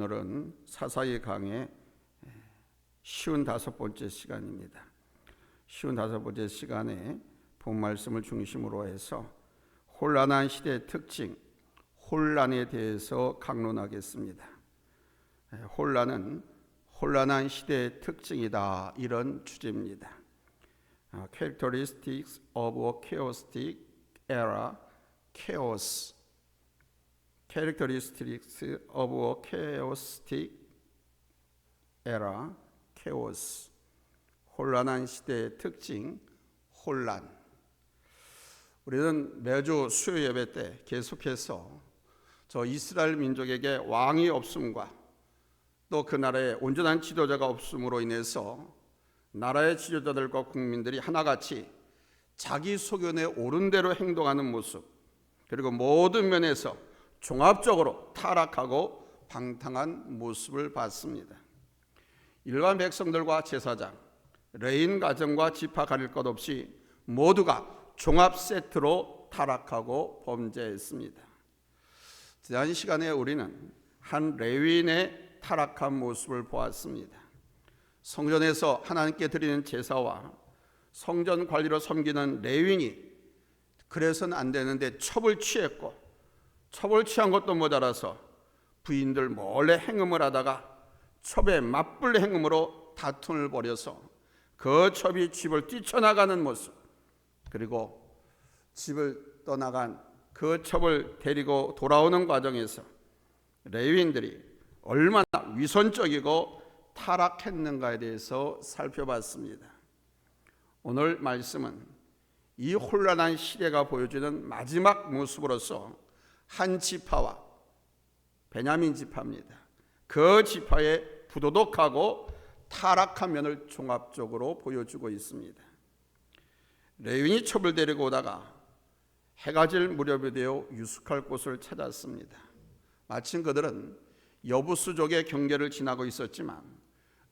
오늘은 사사기 강의 55번째 시간입니다. 55번째 시간에 본 말씀을 중심으로 해서 혼란한 시대의 특징, 혼란에 대해서 강론하겠습니다. 혼란은 혼란한 시대의 특징이다, 이런 주제입니다. Characteristics of a chaotic era, chaos. Characteristics of a chaotic era, chaos. 혼란한 시대의 특징, 혼란. 우리는 매주 수요 예배 때 계속해서 저 이스라엘 민족에게 왕이 없음과 또 그 나라에 온전한 지도자가 없음으로 인해서 나라의 지도자들과 국민들이 하나같이 자기 소견에 옳은 대로 행동하는 모습, 그리고 모든 면에서 종합적으로 타락하고 방탕한 모습을 봤습니다. 일반 백성들과 제사장, 레인 가정과 지파 가릴 것 없이 모두가 종합 세트로 타락하고 범죄했습니다. 지난 시간에 우리는 한 레위인의 타락한 모습을 보았습니다. 성전에서 하나님께 드리는 제사와 성전 관리로 섬기는 레위인이 그래서는 안 되는데 첩을 취했고, 첩을 취한 것도 모자라서 부인들 몰래 행음을 하다가 첩의 맞불 행음으로 다툼을 벌여서 그 첩이 집을 뛰쳐나가는 모습, 그리고 집을 떠나간 그 첩을 데리고 돌아오는 과정에서 레위인들이 얼마나 위선적이고 타락했는가에 대해서 살펴봤습니다. 오늘 말씀은 이 혼란한 시대가 보여주는 마지막 모습으로서 한 지파와 베냐민 지파입니다. 그 지파의 부도덕하고 타락한 면을 종합적으로 보여주고 있습니다. 레위인이 첩을 데리고 오다가 해가 질 무렵이 되어 유숙할 곳을 찾았습니다. 마침 그들은 여부수족의 경계를 지나고 있었지만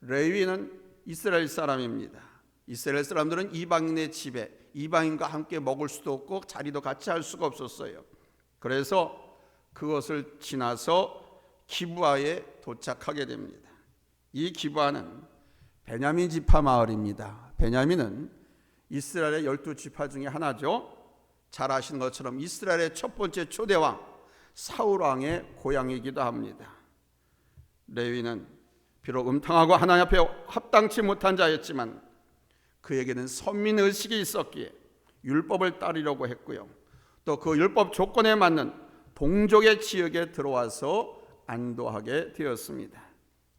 레위인은 이스라엘 사람입니다. 이스라엘 사람들은 이방인의 집에 이방인과 함께 먹을 수도 없고 자리도 같이 할 수가 없었어요. 그래서 그것을 지나서 기브아에 도착하게 됩니다. 이 기브아는 베냐민 지파 마을입니다. 베냐민은 이스라엘의 12지파 중에 하나죠. 잘 아시는 것처럼 이스라엘의 첫 번째 초대왕 사울 왕의 고향이기도 합니다. 레위는 비록 음탕하고 하나님 앞에 합당치 못한 자였지만 그에게는 선민의식이 있었기에 율법을 따르려고 했고요. 또 그 율법 조건에 맞는 동족의 지역에 들어와서 안도하게 되었습니다.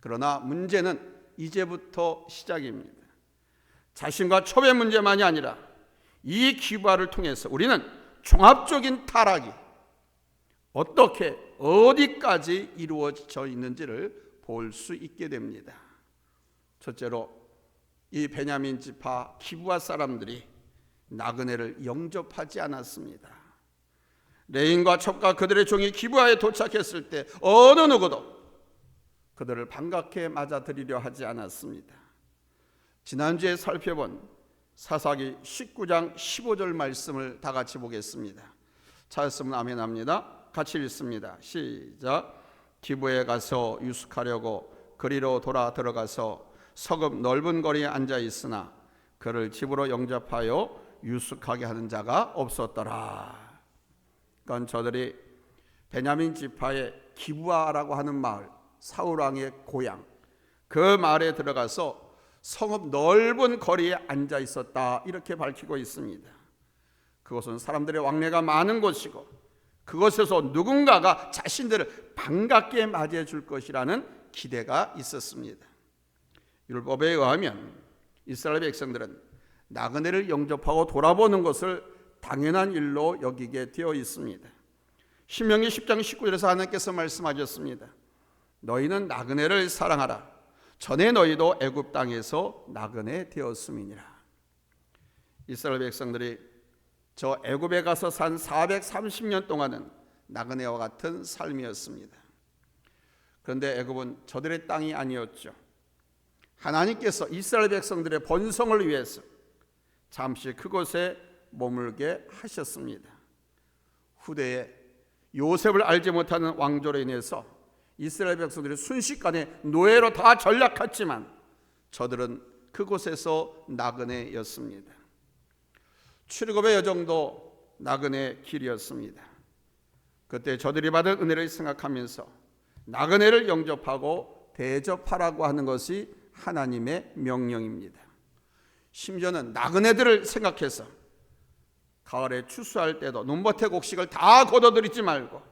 그러나 문제는 이제부터 시작입니다. 자신과 첩의 문제만이 아니라 이 기브아를 통해서 우리는 종합적인 타락이 어떻게 어디까지 이루어져 있는지를 볼 수 있게 됩니다. 첫째로 이 베냐민 지파 기브아 사람들이 나그네를 영접하지 않았습니다. 레인과 첩과 그들의 종이 기브아에 도착했을 때 어느 누구도 그들을 반갑게 맞아들이려 하지 않았습니다. 지난주에 살펴본 사사기 19장 15절 말씀을 다 같이 보겠습니다. 찾았으면 아멘 합니다. 같이 읽습니다. 시작. 기브아에 가서 유숙하려고 그리로 돌아 들어가서 서급 넓은 거리에 앉아 있으나 그를 집으로 영접하여 유숙하게 하는 자가 없었더라. 그건 저들이 베냐민 지파의 기브아라고 하는 마을, 사울 왕의 고향, 그 마을에 들어가서 성읍 넓은 거리에 앉아 있었다, 이렇게 밝히고 있습니다. 그것은 사람들의 왕래가 많은 곳이고 그것에서 누군가가 자신들을 반갑게 맞이해 줄 것이라는 기대가 있었습니다. 율법에 의하면 이스라엘 백성들은 나그네를 영접하고 돌아보는 것을 당연한 일로 여기게 되어 있습니다. 신명기 10장 19절에서 하나님께서 말씀하셨습니다. 너희는 나그네를 사랑하라. 전에 너희도 애굽 땅에서 나그네 되었음이니라. 이스라엘 백성들이 저 애굽에 가서 산 430년 동안은 나그네와 같은 삶이었습니다. 그런데 애굽은 저들의 땅이 아니었죠. 하나님께서 이스라엘 백성들의 번성을 위해서 잠시 그곳에 머물게 하셨습니다. 후대에 요셉을 알지 못하는 왕조로 인해서 이스라엘 백성들이 순식간에 노예로 다 전락했지만 저들은 그곳에서 나그네였습니다. 출애굽의 여정도 나그네 길이었습니다. 그때 저들이 받은 은혜를 생각하면서 나그네를 영접하고 대접하라고 하는 것이 하나님의 명령입니다. 심지어는 나그네들을 생각해서 가을에 추수할 때도 눈밭의 곡식을 다 걷어들이지 말고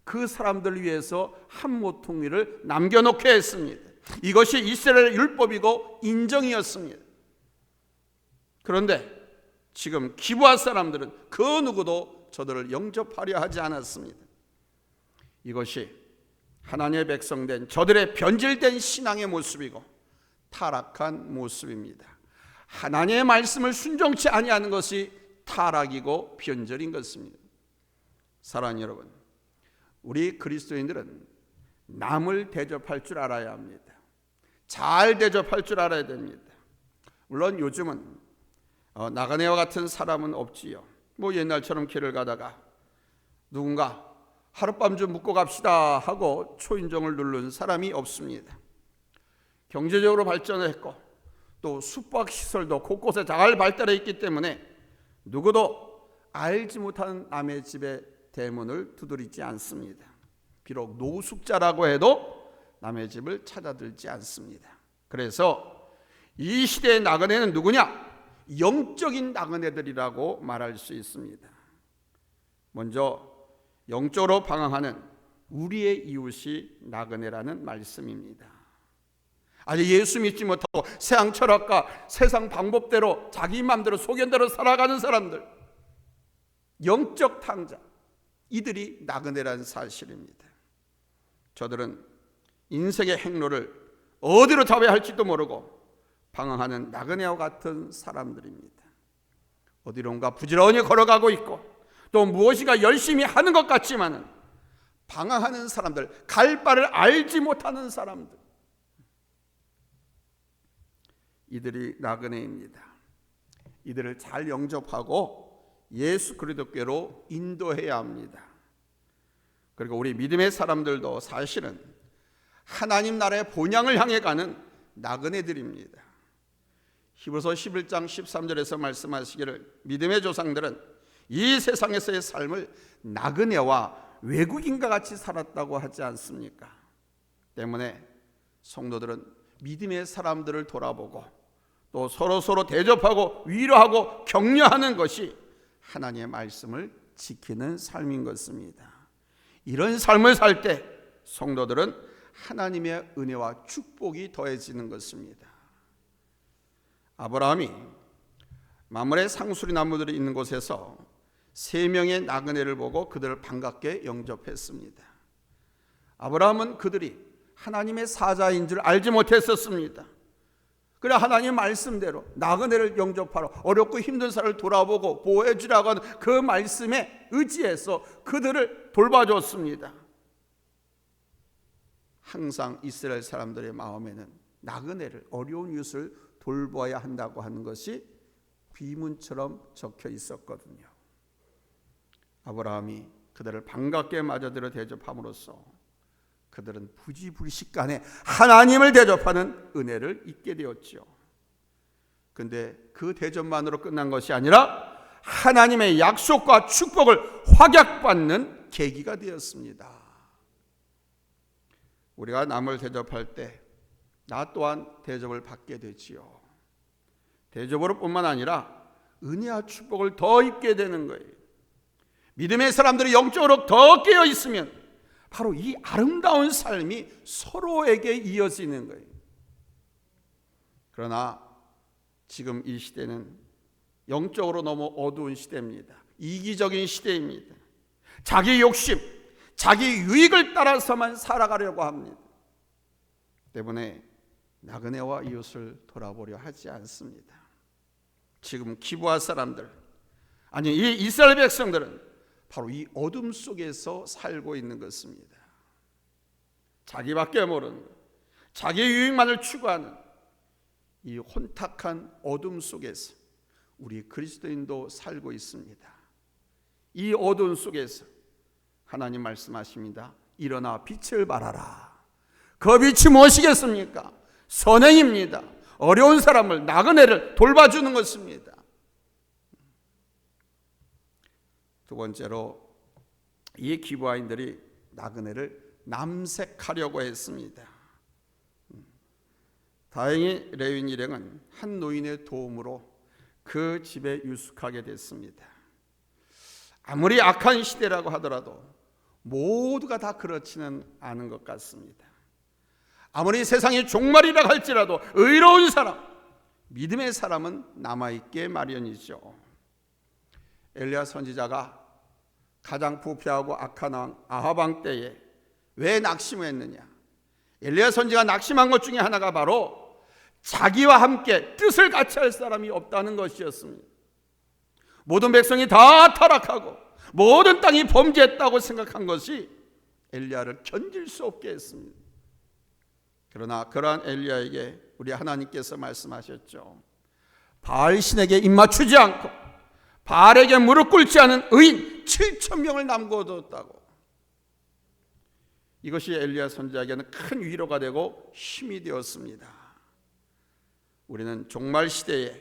그 사람들을 위해서 한 모퉁이를 남겨놓게 했습니다. 이것이 이스라엘의 율법이고 인정이었습니다. 그런데 지금 기브아 사람들은 그 누구도 저들을 영접하려 하지 않았습니다. 이것이 하나님의 백성된 저들의 변질된 신앙의 모습이고 타락한 모습입니다. 하나님의 말씀을 순종치 아니하는 것이 타락이고 변절인 것입니다. 사랑하는 여러분, 우리 그리스도인들은 남을 대접할 줄 알아야 합니다. 잘 대접할 줄 알아야 됩니다. 물론 요즘은 나그네와 같은 사람은 없지요. 옛날처럼 길을 가다가 누군가 하룻밤 좀 묵고 갑시다 하고 초인종을 누른 사람이 없습니다. 경제적으로 발전을 했고 또 숙박시설도 곳곳에 잘 발달해 있기 때문에 누구도 알지 못하는 남의 집에 대문을 두드리지 않습니다. 비록 노숙자라고 해도 남의 집을 찾아들지 않습니다. 그래서 이 시대의 나그네는 누구냐? 영적인 나그네들이라고 말할 수 있습니다. 먼저 영적으로 방황하는 우리의 이웃이 나그네라는 말씀입니다. 아직 예수 믿지 못하고 세상 철학과 세상 방법대로 자기 마음대로 소견대로 살아가는 사람들, 영적 탕자, 이들이 나그네라는 사실입니다. 저들은 인생의 행로를 어디로 잡아야 할지도 모르고 방황하는 나그네와 같은 사람들입니다. 어디론가 부지런히 걸어가고 있고 또 무엇인가 열심히 하는 것 같지만은 방황하는 사람들, 갈 바를 알지 못하는 사람들, 이들이 나그네입니다. 이들을 잘 영접하고 예수 그리스도께로 인도해야 합니다. 그리고 우리 믿음의 사람들도 사실은 하나님 나라의 본향을 향해 가는 나그네들입니다. 히브리서 11장 13절에서 말씀하시기를 믿음의 조상들은 이 세상에서의 삶을 나그네와 외국인과 같이 살았다고 하지 않습니까? 때문에 성도들은 믿음의 사람들을 돌아보고 또 서로 대접하고 위로하고 격려하는 것이 하나님의 말씀을 지키는 삶인 것입니다. 이런 삶을 살 때 성도들은 하나님의 은혜와 축복이 더해지는 것입니다. 아브라함이 마므레 상수리 나무들이 있는 곳에서 3명의 나그네를 보고 그들을 반갑게 영접했습니다. 아브라함은 그들이 하나님의 사자인 줄 알지 못했었습니다. 그래 하나님 말씀대로 나그네를 영접하러 어렵고 힘든 사람을 돌아보고 보호해 주라고 하는 그 말씀에 의지해서 그들을 돌봐줬습니다. 항상 이스라엘 사람들의 마음에는 나그네를, 어려운 이웃을 돌봐야 한다고 하는 것이 비문처럼 적혀 있었거든요. 아브라함이 그들을 반갑게 맞아들여 대접함으로써 그들은 부지불식간에 하나님을 대접하는 은혜를 잊게 되었지요. 그런데 그 대접만으로 끝난 것이 아니라 하나님의 약속과 축복을 확약받는 계기가 되었습니다. 우리가 남을 대접할 때 나 또한 대접을 받게 되지요. 대접으로 뿐만 아니라 은혜와 축복을 더 입게 되는 거예요. 믿음의 사람들이 영적으로 더 깨어 있으면 바로 이 아름다운 삶이 서로에게 이어지는 거예요. 그러나 지금 이 시대는 영적으로 너무 어두운 시대입니다. 이기적인 시대입니다. 자기 욕심, 자기 유익을 따라서만 살아가려고 합니다. 때문에 나그네와 이웃을 돌아보려 하지 않습니다. 지금 기브아 사람들, 아니 이 이스라엘 백성들은 바로 이 어둠 속에서 살고 있는 것입니다. 자기밖에 모르는, 자기 유익만을 추구하는 이 혼탁한 어둠 속에서 우리 그리스도인도 살고 있습니다. 이 어둠 속에서 하나님 말씀하십니다. 일어나 빛을 발하라. 그 빛이 무엇이겠습니까? 선행입니다. 어려운 사람을, 나그네를 돌봐주는 것입니다. 두 번째로 이 기브아인들이 나그네를 남색하려고 했습니다. 다행히 레위인 일행은 한 노인의 도움으로 그 집에 유숙하게 됐습니다. 아무리 악한 시대라고 하더라도 모두가 다 그렇지는 않은 것 같습니다. 아무리 세상이 종말이라 할지라도 의로운 사람, 믿음의 사람은 남아있게 마련이죠. 엘리야 선지자가 가장 부패하고 악한 왕 아합 왕 때에 왜 낙심했느냐? 엘리야 선지가 낙심한 것 중에 하나가 바로 자기와 함께 뜻을 같이 할 사람이 없다는 것이었습니다. 모든 백성이 다 타락하고 모든 땅이 범죄했다고 생각한 것이 엘리야를 견딜 수 없게 했습니다. 그러나 그러한 엘리야에게 우리 하나님께서 말씀하셨죠. 바알 신에게 입맞추지 않고 바알에게 무릎 꿇지 않은 의인 7,000명을 남겨뒀다고. 이것이 엘리야 선지자에게는 큰 위로가 되고 힘이 되었습니다. 우리는 종말 시대에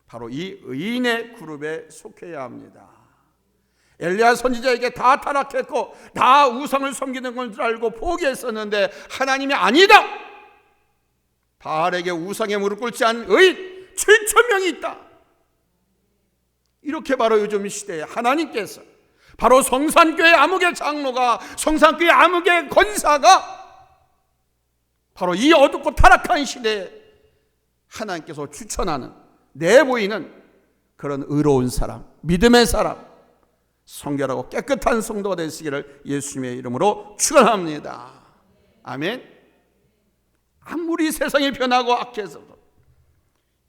바로 이 의인의 그룹에 속해야 합니다. 엘리야 선지자에게 다 타락했고 다 우상을 섬기는 건 줄 알고 포기했었는데 하나님이 아니다. 바알에게 우상에 무릎 꿇지 않은 의인 7,000명이 있다. 이렇게 바로 요즘 시대에 하나님께서 바로 성산교회 아무개 장로가, 성산교회 아무개 권사가 바로 이 어둡고 타락한 시대에 하나님께서 추천하는, 내보이는 그런 의로운 사람, 믿음의 사람, 성결하고 깨끗한 성도가 되시기를 예수님의 이름으로 축원합니다. 아멘. 아무리 세상이 변하고 악해서도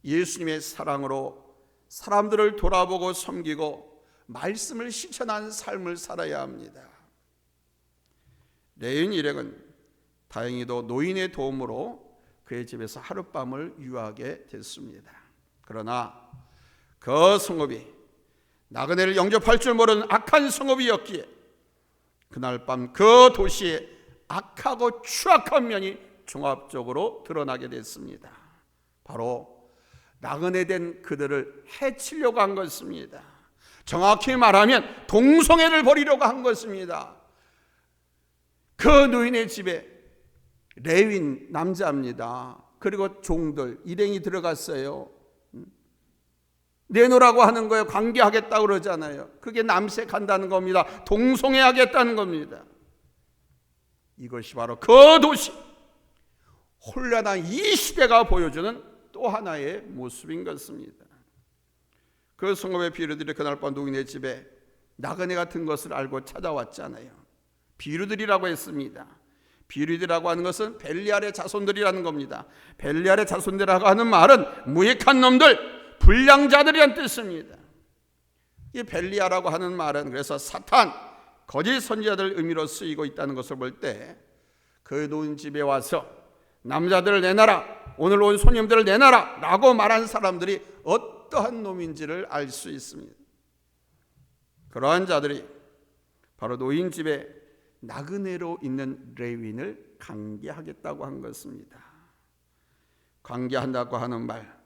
예수님의 사랑으로 사람들을 돌아보고 섬기고 말씀을 실천하는 삶을 살아야 합니다. 레위인 일행은 다행히도 노인의 도움으로 그의 집에서 하룻밤을 유하게 됐습니다. 그러나 그 성읍이 나그네를 영접할 줄 모르는 악한 성읍이었기에 그날 밤 그 도시의 악하고 추악한 면이 종합적으로 드러나게 됐습니다. 바로 나그네 된 그들을 해치려고 한 것입니다. 정확히 말하면 동성애를 벌이려고 한 것입니다. 그 노인의 집에 레위인 남자입니다. 그리고 종들, 일행이 들어갔어요. 내놓으라고 하는 거예요. 관계하겠다고 그러잖아요. 그게 남색한다는 겁니다. 동성애하겠다는 겁니다. 이것이 바로 그 도시, 혼란한 이 시대가 보여주는 또 하나의 모습인 것입니다. 그 성읍의 비류들이 그날 밤 노인의 집에 나그네 같은 것을 알고 찾아왔잖아요. 비류들이라고 했습니다. 비류들이라고 하는 것은 벨리알의 자손들이라는 겁니다. 벨리알의 자손들이라고 하는 말은 무익한 놈들, 불량자들이란 뜻입니다. 이 벨리알이라고 하는 말은 그래서 사탄, 거짓 선지자들 의미로 쓰이고 있다는 것을 볼 때 그 노인 집에 와서 남자들을 내놔라, 오늘 온 손님들을 내놔라 라고 말한 사람들이 어떠한 놈인지를 알 수 있습니다. 그러한 자들이 바로 노인 집에 나그네로 있는 레위인을 관계하겠다고 한 것입니다. 관계한다고 하는 말,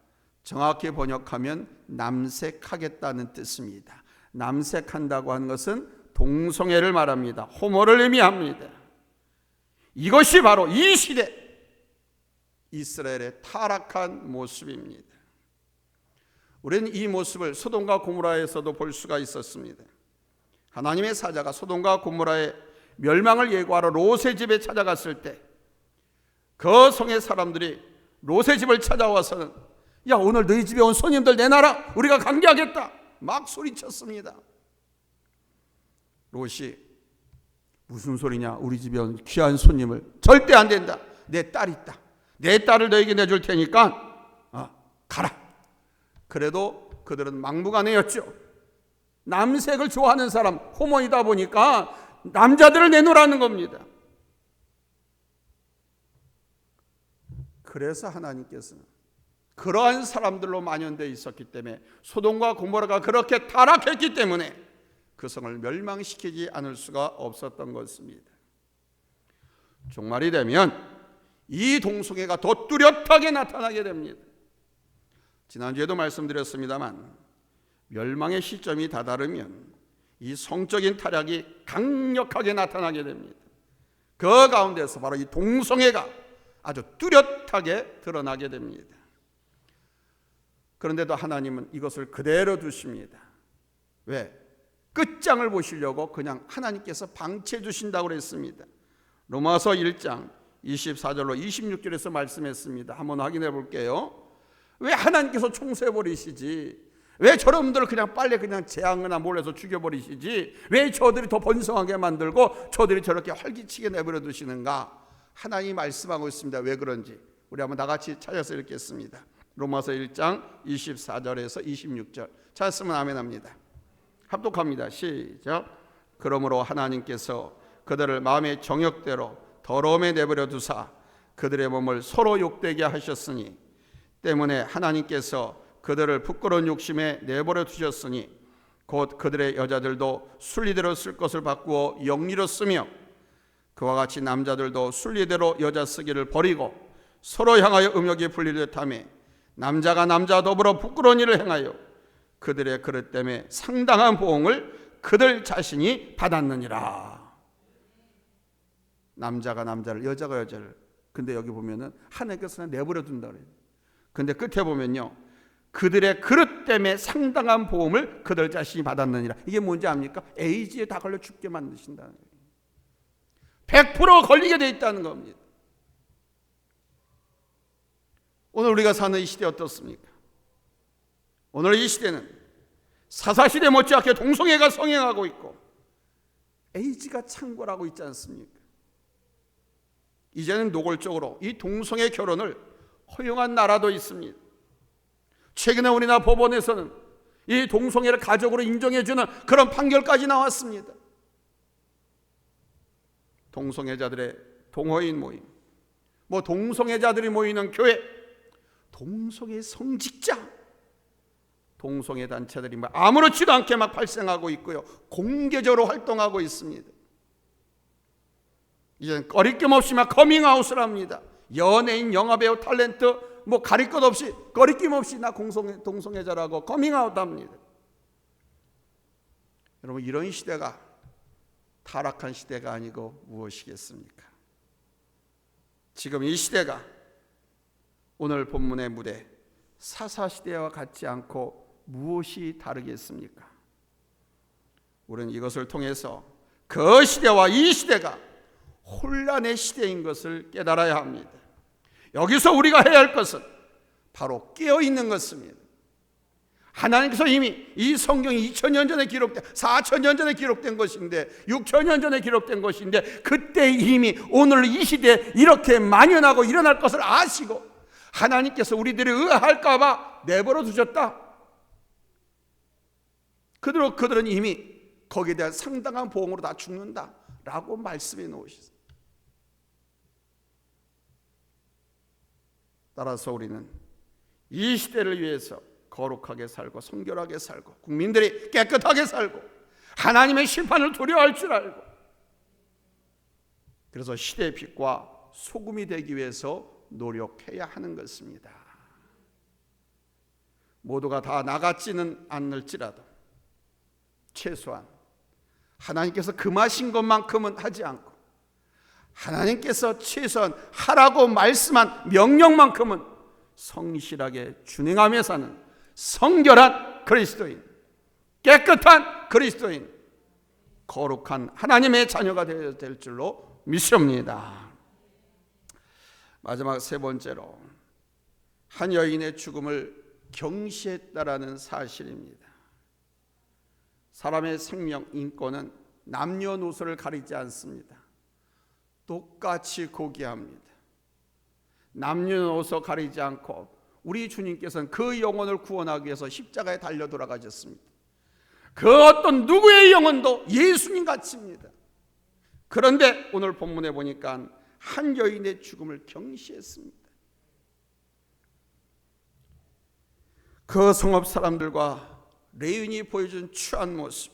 정확히 번역하면 남색하겠다는 뜻입니다. 남색한다고 하는 것은 동성애를 말합니다. 호모를 의미합니다. 이것이 바로 이 시대 이스라엘의 타락한 모습입니다. 우리는 이 모습을 소돔과 고모라에서도 볼 수가 있었습니다. 하나님의 사자가 소돔과 고모라의 멸망을 예고하러 롯의 집에 찾아갔을 때 그 성의 사람들이 롯의 집을 찾아와서는 야, 오늘 너희 집에 온 손님들 내놔라, 우리가 관계하겠다 막 소리쳤습니다. 롯이 무슨 소리냐, 우리 집에 온 귀한 손님을 절대 안 된다, 내 딸 있다, 내 딸을 너에게 내줄 테니까 가라. 그래도 그들은 막무가내였죠. 남색을 좋아하는 사람, 호모이다 보니까 남자들을 내놓으라는 겁니다. 그래서 하나님께서는 그러한 사람들로 만연되어 있었기 때문에, 소돔과 고모라가 그렇게 타락했기 때문에 그 성을 멸망시키지 않을 수가 없었던 것입니다. 종말이 되면 이 동성애가 더 뚜렷하게 나타나게 됩니다. 지난주에도 말씀드렸습니다만 멸망의 시점이 다다르면 이 성적인 타락이 강력하게 나타나게 됩니다. 그 가운데서 바로 이 동성애가 아주 뚜렷하게 드러나게 됩니다. 그런데도 하나님은 이것을 그대로 두십니다. 왜? 끝장을 보시려고 그냥 하나님께서 방치해 주신다고 그랬습니다. 로마서 1장 24절로 26절에서 말씀했습니다. 한번 확인해 볼게요. 왜 하나님께서 총수해 버리시지? 왜 저놈들을 그냥 빨리 그냥 재앙이나 몰래서 죽여버리시지? 왜 저들이 더 번성하게 만들고 저들이 저렇게 활기치게 내버려 두시는가? 하나님이 말씀하고 있습니다. 왜 그런지 우리 한번 다 같이 찾아서 읽겠습니다. 로마서 1장 24절에서 26절 찾았으면 아멘 합니다. 합독합니다. 시작. 그러므로 하나님께서 그들을 마음의 정욕대로 더러움에 내버려 두사 그들의 몸을 서로 욕되게 하셨으니 때문에 하나님께서 그들을 부끄러운 욕심에 내버려 두셨으니 곧 그들의 여자들도 순리대로 쓸 것을 바꾸어 영리로 쓰며 그와 같이 남자들도 순리대로 여자 쓰기를 버리고 서로 향하여 음욕이 풀리듯 하며 남자가 남자 더불어 부끄러운 일을 행하여 그들의 그릇 때문에 상당한 보응을 그들 자신이 받았느니라. 남자가 남자를 여자가 여자를 근데 여기 보면은 하나님께서 내버려 둔다 그래요. 근데 끝에 보면요 그들의 그릇 때문에 상당한 보험을 그들 자신이 받았느니라. 이게 뭔지 압니까? 에이즈에 다 걸려 죽게 만드신다는 거예요. 100% 걸리게 돼 있다는 겁니다. 오늘 우리가 사는 이 시대 어떻습니까? 오늘 이 시대는 사사시대 못지않게 동성애가 성행하고 있고 에이즈가 창궐하고 있지 않습니까? 이제는 노골적으로 이 동성애 결혼을 허용한 나라도 있습니다. 최근에 우리나라 법원에서는 이 동성애를 가족으로 인정해주는 그런 판결까지 나왔습니다. 동성애자들의 동호인 모임, 동성애자들이 모이는 교회, 동성애 성직자, 동성애 단체들이 아무렇지도 않게 발생하고 있고요. 공개적으로 활동하고 있습니다. 이제는 꺼리낌 없이 커밍아웃을 합니다. 연예인, 영화배우, 탤런트 가릴 것 없이 꺼리낌 없이 나 동성애자라고 커밍아웃 합니다. 여러분 이런 시대가 타락한 시대가 아니고 무엇이겠습니까? 지금 이 시대가 오늘 본문의 무대 사사시대와 같지 않고 무엇이 다르겠습니까? 우리는 이것을 통해서 그 시대와 이 시대가 혼란의 시대인 것을 깨달아야 합니다. 여기서 우리가 해야 할 것은 바로 깨어있는 것입니다. 하나님께서 이미 이 성경이 2000년 전에 기록된 4000년 전에 기록된 것인데 6000년 전에 기록된 것인데 그때 이미 오늘 이 시대에 이렇게 만연하고 일어날 것을 아시고 하나님께서 우리들이 의아할까 봐 내버려 두셨다. 그들은 이미 거기에 대한 상당한 보응으로 다 죽는다 라고 말씀해 놓으셨습니다. 따라서 우리는 이 시대를 위해서 거룩하게 살고 성결하게 살고 국민들이 깨끗하게 살고 하나님의 심판을 두려워할 줄 알고 그래서 시대의 빛과 소금이 되기 위해서 노력해야 하는 것입니다. 모두가 다 나같지는 않을지라도 최소한 하나님께서 금하신 것만큼은 하지 않고 하나님께서 최소한 하라고 말씀한 명령만큼은 성실하게 준행하며 사는 성결한 그리스도인, 깨끗한 그리스도인, 거룩한 하나님의 자녀가 되어야 될 줄로 믿습니다. 마지막 세 번째로 한 여인의 죽음을 경시했다라는 사실입니다. 사람의 생명, 인권은 남녀노소를 가리지 않습니다. 똑같이 고귀합니다. 남녀노소 가리지 않고 우리 주님께서는 그 영혼을 구원하기 위해서 십자가에 달려 돌아가셨습니다. 그 어떤 누구의 영혼도 예수님 같습니다. 그런데 오늘 본문에 보니까 한 여인의 죽음을 경시했습니다. 그 성읍 사람들과 레위인이 보여준 추한 모습,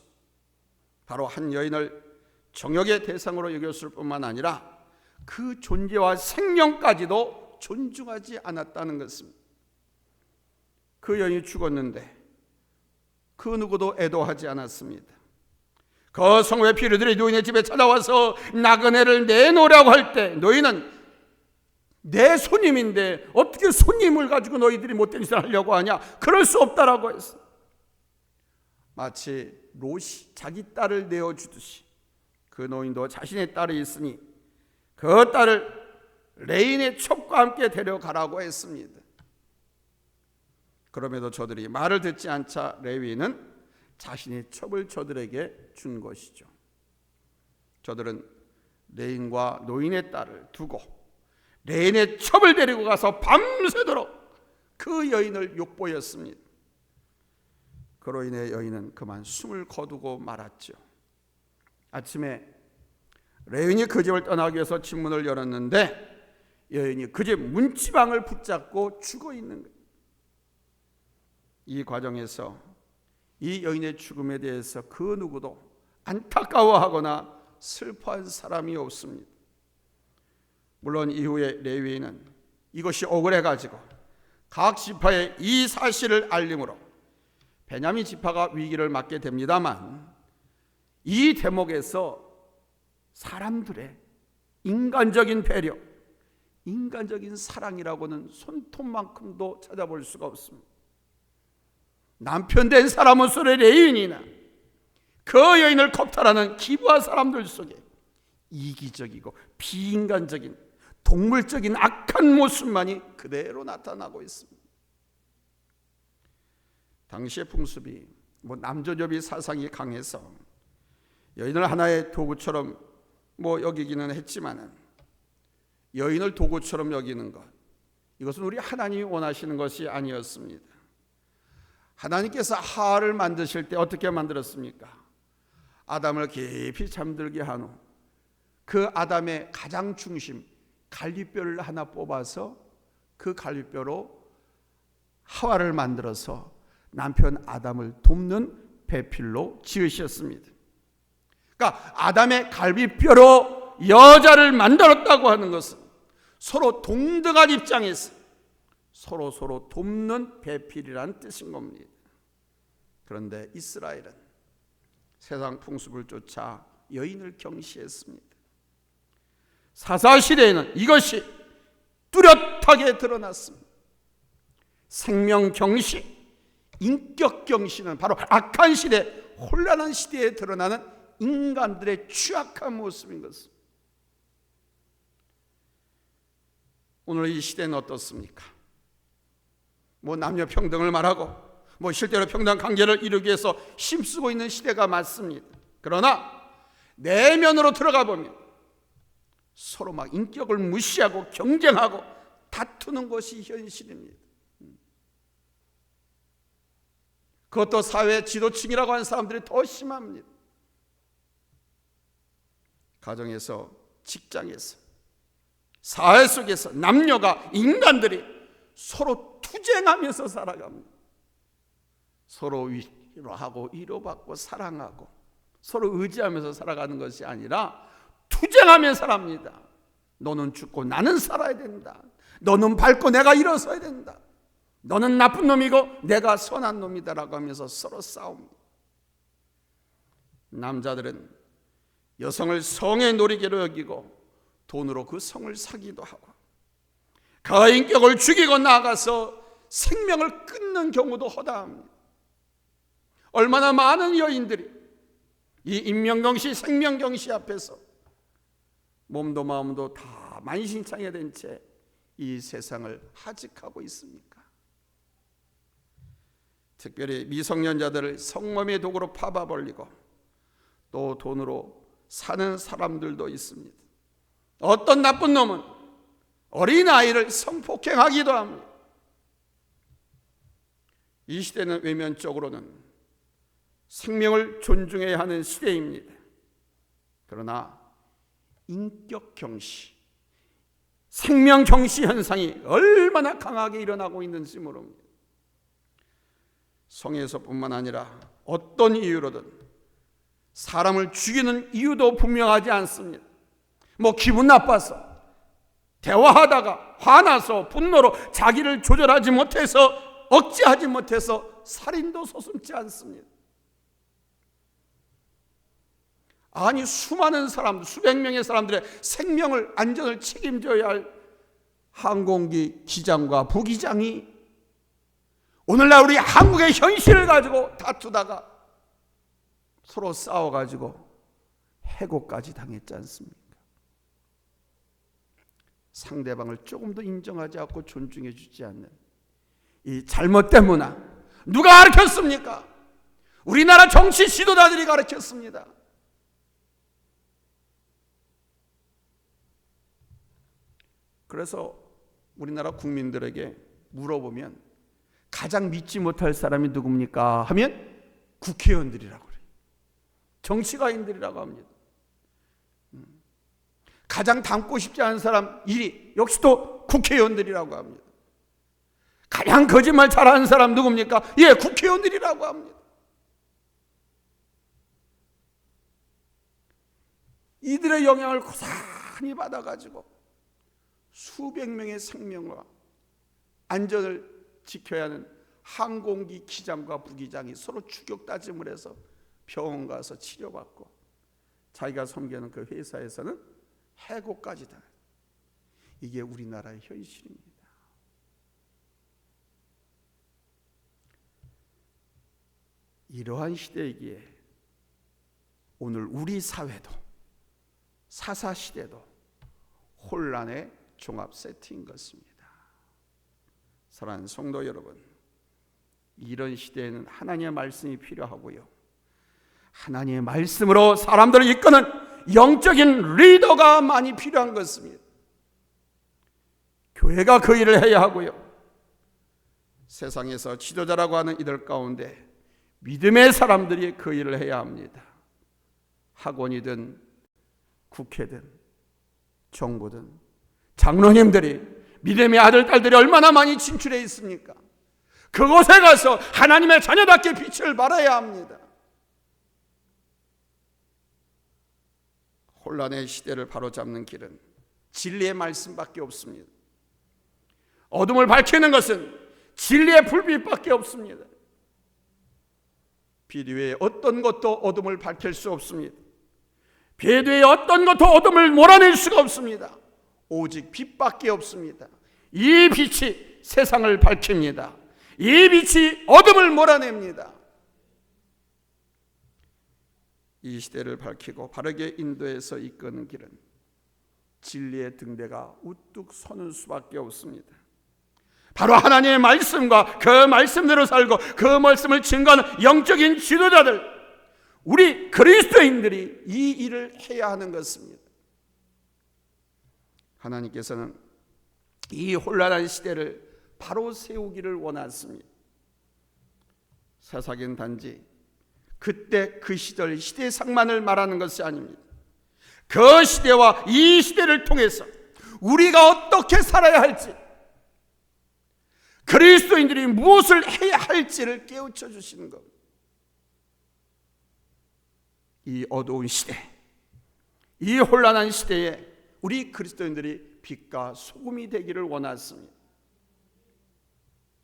바로 한 여인을 정욕의 대상으로 여겼을 뿐만 아니라 그 존재와 생명까지도 존중하지 않았다는 것입니다. 그 여인이 죽었는데 그 누구도 애도하지 않았습니다. 그 성읍의 피류들이 노인의 집에 찾아와서 나그네를 내놓으라고 할 때 노인은 내 손님인데 어떻게 손님을 가지고 너희들이 못된 짓을 하려고 하냐? 그럴 수 없다라고 했어. 마치 롯이 자기 딸을 내어주듯이 그 노인도 자신의 딸이 있으니 그 딸을 레인의 첩과 함께 데려가라고 했습니다. 그럼에도 저들이 말을 듣지 않자 레위는 자신의 첩을 저들에게 준 것이죠. 저들은 레인과 노인의 딸을 두고 레인의 첩을 데리고 가서 밤새도록 그 여인을 욕보였습니다. 그로 인해 여인은 그만 숨을 거두고 말았죠. 아침에 레인이 그 집을 떠나기 위해서 집문을 열었는데 여인이 그 집 문지방을 붙잡고 죽어 있는 거예요. 이 과정에서 이 여인의 죽음에 대해서 그 누구도 안타까워하거나 슬퍼한 사람이 없습니다. 물론 이후에 레위인은 이것이 억울해가지고 각 지파에 이 사실을 알림으로 베냐민 지파가 위기를 맞게 됩니다만 이 대목에서 사람들의 인간적인 배려, 인간적인 사랑이라고는 손톱만큼도 찾아볼 수가 없습니다. 남편 된 사람으로서의 레위인이나 그 여인을 겁탈하는 기부한 사람들 속에 이기적이고 비인간적인 동물적인 악한 모습만이 그대로 나타나고 있습니다. 당시의 풍습이 남조접이 사상이 강해서 여인을 하나의 도구처럼 여기기는 했지만은 여인을 도구처럼 여기는 것, 이것은 우리 하나님이 원하시는 것이 아니었습니다. 하나님께서 하와를 만드실 때 어떻게 만들었습니까? 아담을 깊이 잠들게 한 후 그 아담의 가장 중심 갈비뼈를 하나 뽑아서 그 갈비뼈로 하와를 만들어서 남편 아담을 돕는 배필로 지으셨습니다. 그러니까 아담의 갈비뼈로 여자를 만들었다고 하는 것은 서로 동등한 입장에서 서로 돕는 배필이라는 뜻인 겁니다. 그런데 이스라엘은 세상 풍습을 쫓아 여인을 경시했습니다. 사사시대에는 이것이 뚜렷하게 드러났습니다. 생명 경시, 인격 경시는 바로 악한 시대, 혼란한 시대에 드러나는 인간들의 취약한 모습인 것입니다. 오늘 이 시대는 어떻습니까? 남녀 평등을 말하고 실제로 평등 관계를 이루기 위해서 힘쓰고 있는 시대가 맞습니다. 그러나 내면으로 들어가 보면 서로 인격을 무시하고 경쟁하고 다투는 것이 현실입니다. 그것도 사회 지도층이라고 하는 사람들이 더 심합니다. 가정에서, 직장에서, 사회 속에서 남녀가, 인간들이 서로 투쟁하면서 살아갑니다. 서로 위로하고 위로받고 사랑하고 서로 의지하면서 살아가는 것이 아니라 투쟁하며 살아갑니다. 너는 죽고 나는 살아야 된다. 너는 밟고 내가 일어서야 된다. 너는 나쁜 놈이고 내가 선한 놈이다라고 하면서 서로 싸웁니다. 남자들은 여성을 성의 놀이개로 여기고 돈으로 그 성을 사기도 하고 그 인격을 죽이고 나아가서 생명을 끊는 경우도 허다합니다. 얼마나 많은 여인들이 이 인명경시, 생명경시 앞에서 몸도 마음도 다 만신창이된 채 이 세상을 하직하고 있습니까? 특별히 미성년자들을 성범의 도구로 파봐버리고 또 돈으로 사는 사람들도 있습니다. 어떤 나쁜 놈은 어린아이를 성폭행하기도 합니다. 이 시대는 외면적으로는 생명을 존중해야 하는 시대입니다. 그러나 인격 경시, 생명 경시 현상이 얼마나 강하게 일어나고 있는지 모릅니다. 성에서뿐만 아니라 어떤 이유로든 사람을 죽이는 이유도 분명하지 않습니다. 기분 나빠서, 대화하다가 화나서 분노로 자기를 조절하지 못해서, 억제하지 못해서 살인도 서슴지 않습니다. 아니, 수많은 사람들, 수백 명의 사람들의 생명을, 안전을 책임져야 할 항공기 기장과 부기장이 오늘날 우리 한국의 현실을 가지고 다투다가 서로 싸워가지고 해고까지 당했지 않습니까? 상대방을 조금도 인정하지 않고 존중해 주지 않는 이 잘못된 문화, 누가 가르쳤습니까? 우리나라 정치 지도자들이 가르쳤습니다. 그래서 우리나라 국민들에게 물어보면 가장 믿지 못할 사람이 누굽니까? 하면 국회의원들이라고 그래요. 정치가인들이라고 합니다. 가장 닮고 싶지 않은 사람 1위, 역시 또 국회의원들이라고 합니다. 가장 거짓말 잘하는 사람 누굽니까? 예, 국회의원들이라고 합니다. 이들의 영향을 고스란히 받아가지고 수백 명의 생명과 안전을 지켜야 하는 항공기 기장과 부기장이 서로 추격 다짐을 해서 병원 가서 치료받고, 자기가 섬기는 그 회사에서는 해고까지 다. 이게 우리나라의 현실입니다. 이러한 시대이기에 오늘 우리 사회도, 사사시대도 혼란의 종합 세트인 것입니다. 사랑하는 성도 여러분, 이런 시대에는 하나님의 말씀이 필요하고요, 하나님의 말씀으로 사람들을 이끄는 영적인 리더가 많이 필요한 것입니다. 교회가 그 일을 해야 하고요, 세상에서 지도자라고 하는 이들 가운데 믿음의 사람들이 그 일을 해야 합니다. 학원이든 국회든 정부든 장로님들이, 믿음의 아들, 딸들이 얼마나 많이 진출해 있습니까? 그곳에 가서 하나님의 자녀답게 빛을 발해야 합니다. 혼란의 시대를 바로잡는 길은 진리의 말씀밖에 없습니다. 어둠을 밝히는 것은 진리의 불빛밖에 없습니다. 빛 외에 어떤 것도 어둠을 밝힐 수 없습니다. 빛 외에 어떤 것도 어둠을 몰아낼 수가 없습니다. 오직 빛밖에 없습니다. 이 빛이 세상을 밝힙니다. 이 빛이 어둠을 몰아냅니다. 이 시대를 밝히고 바르게 인도해서 이끄는 길은 진리의 등대가 우뚝 서는 수밖에 없습니다. 바로 하나님의 말씀과 그 말씀대로 살고 그 말씀을 증거하는 영적인 지도자들, 우리 그리스도인들이 이 일을 해야 하는 것입니다. 하나님께서는 이 혼란한 시대를 바로 세우기를 원하십니다. 사사기는 단지 그때 그 시절 시대상만을 말하는 것이 아닙니다. 그 시대와 이 시대를 통해서 우리가 어떻게 살아야 할지, 그리스도인들이 무엇을 해야 할지를 깨우쳐 주시는 것. 이 어두운 시대, 이 혼란한 시대에 우리 그리스도인들이 빛과 소금이 되기를 원하십니다.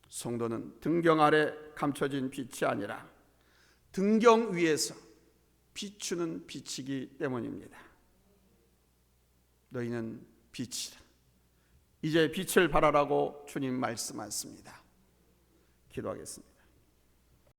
성도는 등경 아래 감춰진 빛이 아니라 등경 위에서 비추는 빛이기 때문입니다. 너희는 빛이라. 이제 빛을 발하라고 주님 말씀하십니다. 기도하겠습니다.